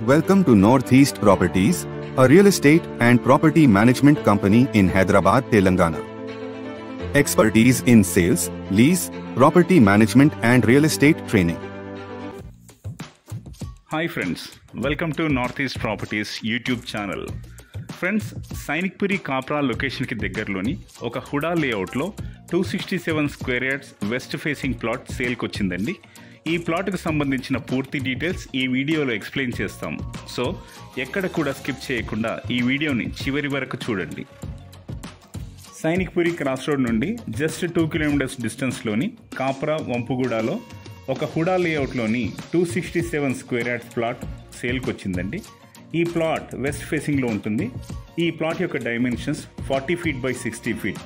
Welcome to Northeast Properties, a real estate and property management company in Hyderabad, Telangana. Expertise in sales, lease, property management and real estate training. Hi friends, welcome to Northeast Properties YouTube channel. Friends, Sainikpuri Kapra లొకేషన్కి దగ్గరలోని ఒక హుడా లేఅవుట్లో 267 square yards west facing plot సేల్కి వచ్చిందండి. ఈ ప్లాట్కు సంబంధించిన పూర్తి details ఈ వీడియోలో ఎక్స్ప్లెయిన్ చేస్తాం. సో ఎక్కడ కూడా స్కిప్ చేయకుండా ఈ వీడియోని చివరి వరకు చూడండి. సైనిక్పురి క్రాస్ రోడ్ నుండి జస్ట్ 2 కిలోమీటర్స్ డిస్టెన్స్లోని కాప్రా వంపుగూడలో ఒక హుడా లేఅవుట్లోని 267 స్క్వేర్ యార్డ్స్ ప్లాట్ సేల్కి వచ్చిందండి. ఈ ప్లాట్ వెస్ట్ ఫేసింగ్లో ఉంటుంది. ఈ ప్లాట్ యొక్క డైమెన్షన్స్ 40 ఫీట్ బై 60 ఫీట్,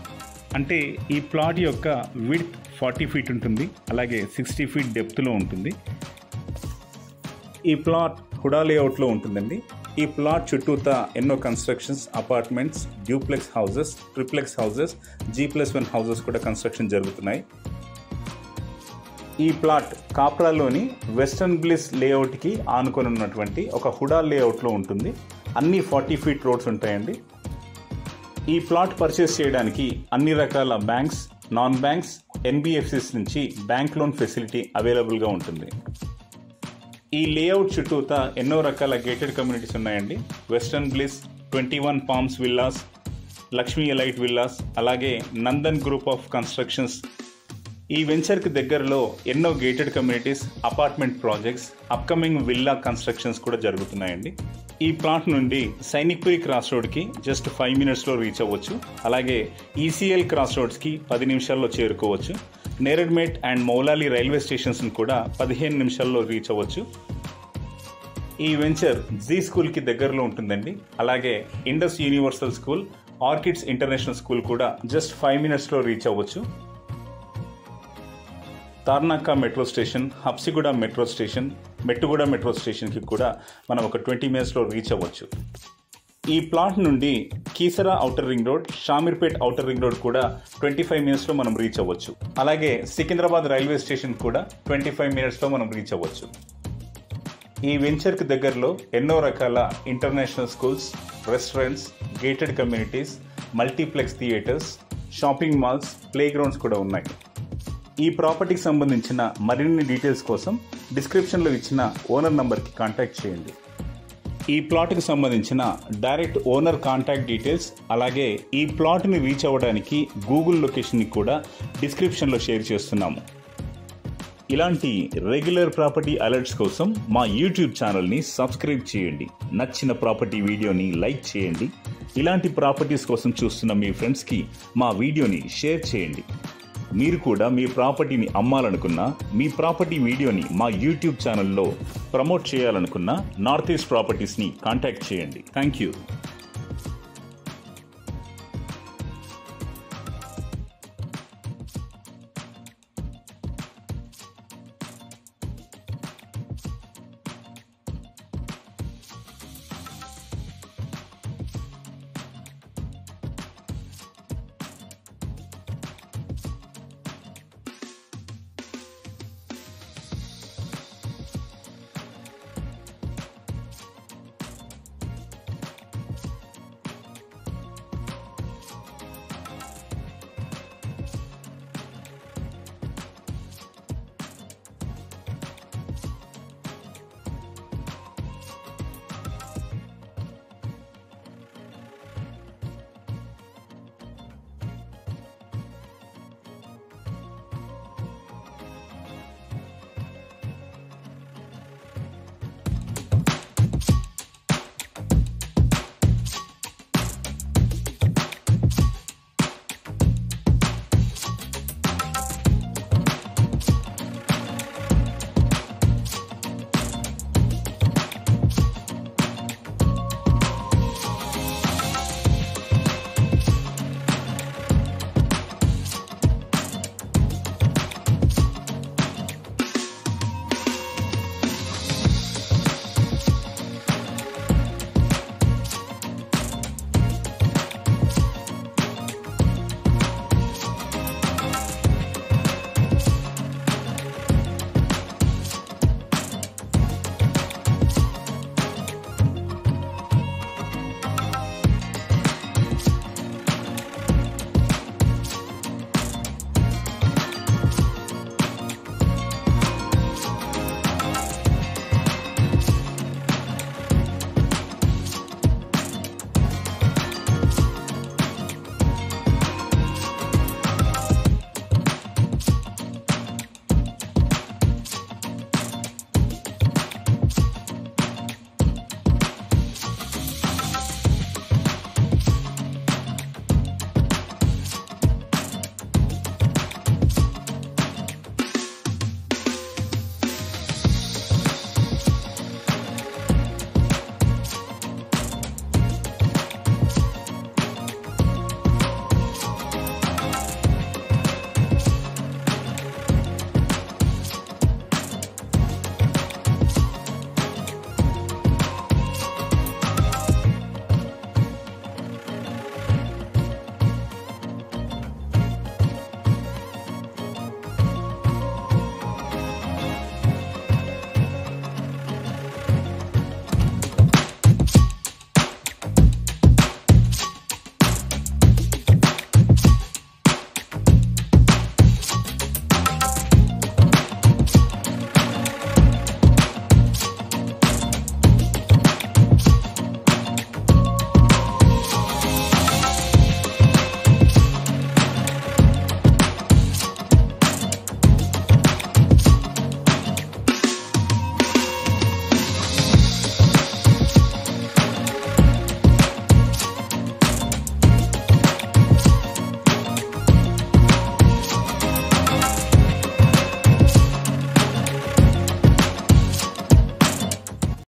అంటే ఈ ప్లాట్ యొక్క విడ్త్ 40 ఫీట్ ఉంటుంది, అలాగే 60 ఫీట్ డెప్త్లో ఉంటుంది. ఈ ప్లాట్ హుడా లేఅవుట్లో ఉంటుందండి. ఈ ప్లాట్ చుట్టూతా ఎన్నో constructions, apartments, duplex houses, triplex houses, G+1 houses కూడా కన్స్ట్రక్షన్ జరుగుతున్నాయి. ఈ ప్లాట్ కాప్రాలోని వెస్టర్న్ బ్లిస్ లేఅవుట్కి ఆనుకొని ఉన్నటువంటి ఒక హుడా లేఅవుట్లో ఉంటుంది. అన్ని 40 ఫీట్ రోడ్స్ ఉంటాయండి. ఈ ప్లాట్ పర్చేస్ చేయడానికి అన్ని రకాల బ్యాంక్స్, నాన్ బ్యాంక్స్, NBFCs నుంచి బ్యాంక్ లోన్ ఫెసిలిటీ అవైలబుల్గా ఉంటుంది. ఈ లేఅవుట్ చుట్టూతా ఎన్నో రకాల గేటెడ్ కమ్యూనిటీస్ ఉన్నాయండి. Western bliss, 21 palms villas, Lakshmi elite villas, అలాగే నందన్ గ్రూప్ ఆఫ్ కన్స్ట్రక్షన్స్. ఈ వెంచర్కి దగ్గరలో ఎన్నో gated communities, apartment projects, upcoming villa constructions కూడా జరుగుతున్నాయండి. ఈ ప్లాట్ నుండి సైనిక్పురి క్రాస్ రోడ్కి జస్ట్ 5 మినిట్స్లో రీచ్ అవ్వచ్చు. అలాగే ECL క్రాస్ రోడ్స్కి 10 నిమిషాల్లో చేరుకోవచ్చు. నేరెడ్మేట్ అండ్ మౌలాలి రైల్వే స్టేషన్స్ని కూడా 15 నిమిషాల్లో రీచ్ అవ్వచ్చు. ఈ వెంచర్ జీ స్కూల్కి దగ్గరలో ఉంటుందండి. అలాగే Indus universal school, orchids international school కూడా జస్ట్ 5 మినిట్స్లో రీచ్ అవ్వచ్చు. Tarnaka metro station, Habsiguda metro station, Mettuguda metro స్టేషన్కి కూడా మనం ఒక 20 మినిట్స్లో రీచ్ అవ్వచ్చు. ఈ ప్లాట్ నుండి Keesara outer ring road, Shamirpet outer ring road కూడా 25 మినిట్స్లో మనం రీచ్ అవ్వచ్చు. అలాగే సికింద్రాబాద్ రైల్వే స్టేషన్ కూడా 25 మినిట్స్లో మనం రీచ్ అవ్వచ్చు. ఈ వెంచర్కి దగ్గరలో ఎన్నో రకాల international schools, restaurants, gated communities, multiplex theatres, shopping malls, play grounds కూడా ఉన్నాయి. ఈ ప్రాపర్టీకి సంబంధించిన మరిన్ని డీటెయిల్స్ కోసం డిస్క్రిప్షన్లో ఇచ్చిన ఓనర్ నంబర్కి కాంటాక్ట్ చేయండి. ఈ ప్లాట్కి సంబంధించిన డైరెక్ట్ ఓనర్ కాంటాక్ట్ డీటెయిల్స్, అలాగే ఈ ప్లాట్ని రీచ్ అవ్వడానికి గూగుల్ లొకేషన్ని కూడా డిస్క్రిప్షన్లో షేర్ చేస్తున్నాము. ఇలాంటి రెగ్యులర్ ప్రాపర్టీ అలర్ట్స్ కోసం మా యూట్యూబ్ ఛానల్ని సబ్స్క్రైబ్ చేయండి. నచ్చిన ప్రాపర్టీ వీడియోని లైక్ చేయండి. ఇలాంటి ప్రాపర్టీస్ కోసం చూస్తున్న మీ ఫ్రెండ్స్కి మా వీడియోని షేర్ చేయండి. మీరు కూడా మీ ప్రాపర్టీని అమ్మాలనుకున్నా, మీ ప్రాపర్టీ వీడియోని మా యూట్యూబ్ ఛానల్లో ప్రమోట్ చేయాలనుకున్నా నార్త్ ఈస్ట్ ప్రాపర్టీస్ని కాంటాక్ట్ చేయండి. Thank you.